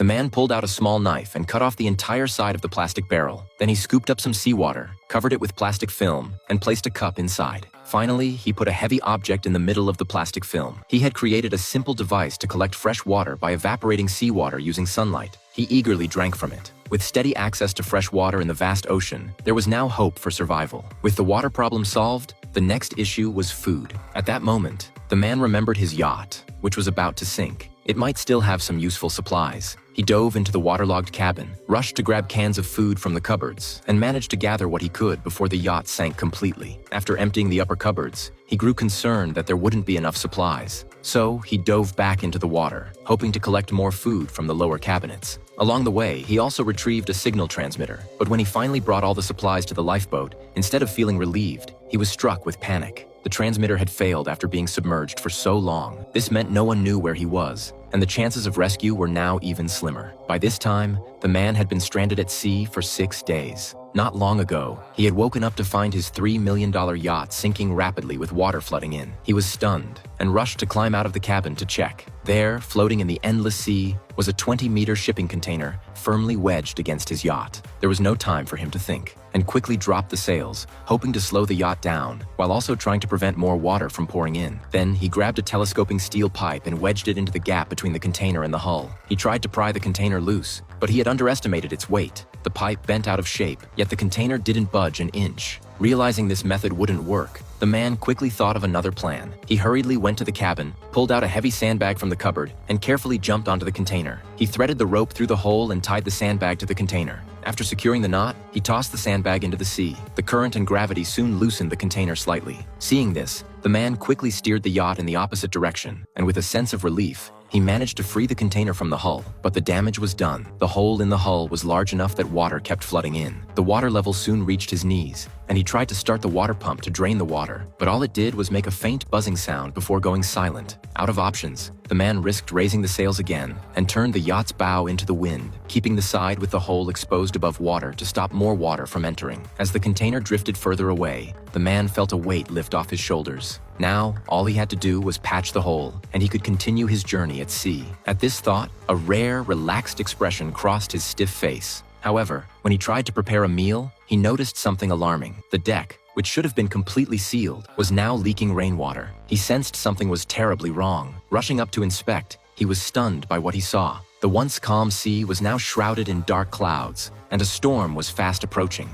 The man pulled out a small knife and cut off the entire side of the plastic barrel. Then he scooped up some seawater, covered it with plastic film, and placed a cup inside. Finally, he put a heavy object in the middle of the plastic film. He had created a simple device to collect fresh water by evaporating seawater using sunlight. He eagerly drank from it. With steady access to fresh water in the vast ocean, there was now hope for survival. With the water problem solved, the next issue was food. At that moment, the man remembered his yacht, which was about to sink. It might still have some useful supplies. He dove into the waterlogged cabin, rushed to grab cans of food from the cupboards, and managed to gather what he could before the yacht sank completely. After emptying the upper cupboards, he grew concerned that there wouldn't be enough supplies. So he dove back into the water, hoping to collect more food from the lower cabinets. Along the way, he also retrieved a signal transmitter, but when he finally brought all the supplies to the lifeboat, instead of feeling relieved, he was struck with panic. The transmitter had failed after being submerged for so long. This meant no one knew where he was, and the chances of rescue were now even slimmer. By this time, the man had been stranded at sea for 6 days. Not long ago, he had woken up to find his $3 million yacht sinking rapidly with water flooding in. He was stunned and rushed to climb out of the cabin to check. There, floating in the endless sea, was a 20-meter shipping container firmly wedged against his yacht. There was no time for him to think, and quickly dropped the sails, hoping to slow the yacht down, while also trying to prevent more water from pouring in. Then he grabbed a telescoping steel pipe and wedged it into the gap between the container and the hull. He tried to pry the container loose, but he had underestimated its weight. The pipe bent out of shape, yet the container didn't budge an inch. Realizing this method wouldn't work, the man quickly thought of another plan. He hurriedly went to the cabin, pulled out a heavy sandbag from the cupboard, and carefully jumped onto the container. He threaded the rope through the hole and tied the sandbag to the container. After securing the knot, he tossed the sandbag into the sea. The current and gravity soon loosened the container slightly. Seeing this, the man quickly steered the yacht in the opposite direction, and with a sense of relief, he managed to free the container from the hull, but the damage was done. The hole in the hull was large enough that water kept flooding in. The water level soon reached his knees, and he tried to start the water pump to drain the water, but all it did was make a faint buzzing sound before going silent. Out of options, the man risked raising the sails again and turned the yacht's bow into the wind, keeping the side with the hole exposed above water to stop more water from entering. As the container drifted further away, the man felt a weight lift off his shoulders. Now, all he had to do was patch the hole, and he could continue his journey at sea. At this thought, a rare, relaxed expression crossed his stiff face. However, when he tried to prepare a meal, he noticed something alarming. The deck, which should have been completely sealed, was now leaking rainwater. He sensed something was terribly wrong. Rushing up to inspect, he was stunned by what he saw. The once calm sea was now shrouded in dark clouds, and a storm was fast approaching.